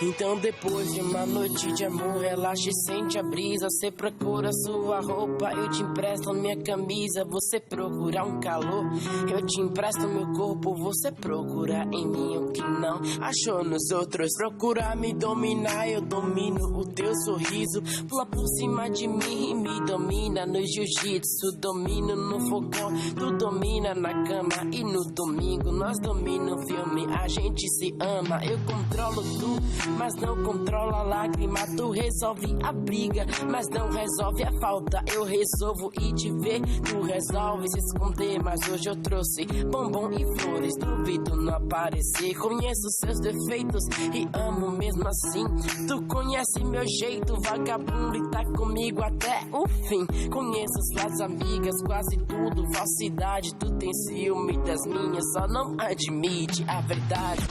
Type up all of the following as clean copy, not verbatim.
Então depois de uma noite de amor, relaxa e sente a brisa. Você procura sua roupa, eu te empresto minha camisa. Você procura um calor, eu te empresto meu corpo. Você procura em mim o que não achou nos outros. Procura me dominar, eu domino o teu sorriso. Pula por cima de mim e me domina no jiu-jitsu. Domino no fogão, tu domina na cama. E no domingo nós domina o filme, a gente se ama. Eu controlo tu, mas não controla a lágrima. Tu resolve a briga, mas não resolve a falta. Eu resolvo ir te ver, tu resolve se esconder. Mas hoje eu trouxe bombom e flores, duvido não aparecer. Conheço seus defeitos e amo mesmo assim. Tu conhece meu jeito vagabundo e tá comigo até o fim. Conheço suas amigas, quase tudo falsidade. Tu tem ciúme das minhas, só não admite a verdade.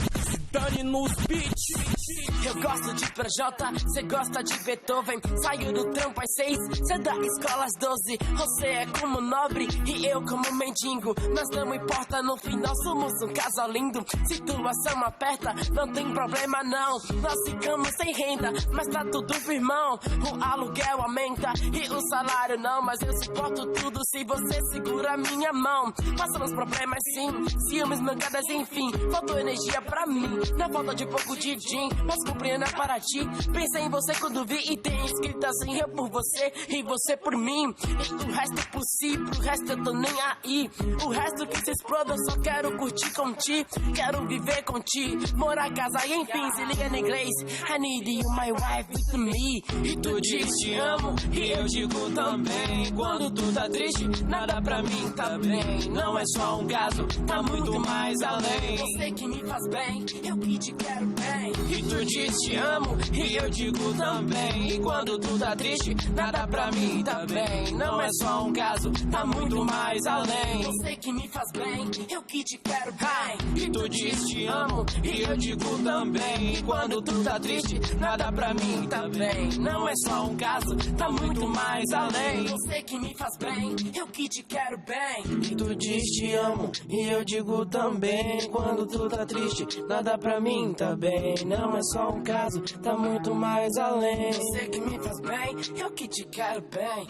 Dani nos beats. Eu gosto de PJ, cê gosta de Beethoven. Saio do trampo às 6, cê da escola às 12. Você é como nobre e eu como mendigo. Mas não importa, no final somos um casal lindo. Situação aperta, não tem problema não. Nós ficamos sem renda, mas tá tudo firmão. O aluguel aumenta e o salário não. Mas eu suporto tudo se você segura a minha mão. Passamos problemas sim, ciúmes, mancadas, enfim. Faltou energia pra mim, na falta de pouco de gin. Mas compreendo para ti, pensei em você quando vi. E tem escrito assim, eu por você e você por mim. E o resto é possível, o resto eu tô nem aí. O resto que se exploda, eu só quero curtir com ti. Quero viver com ti, morar, casar e enfim. Se liga no inglês, I need you, my wife with me. E tu diz te amo, e eu digo também. Quando tu tá triste, nada pra mim tá bem. Não é só um caso, tá muito mais além. Você que me faz bem, eu que te quero bem. E tu diz te amo, e eu digo também. E quando tu tá triste, nada pra mim tá bem. Não é só um caso, tá muito mais além. Você que me faz bem, eu que te quero bem. E tu diz te amo, e eu digo também. E quando tu tá triste, nada pra mim tá bem. Não é só um caso, tá muito mais além. Você que me faz bem, eu que te quero bem. E tu diz te amo, e eu digo também. Quando tu tá triste, nada pra mim tá bem. Não é só um caso, tá muito mais além. Você que me faz bem, eu que te quero bem.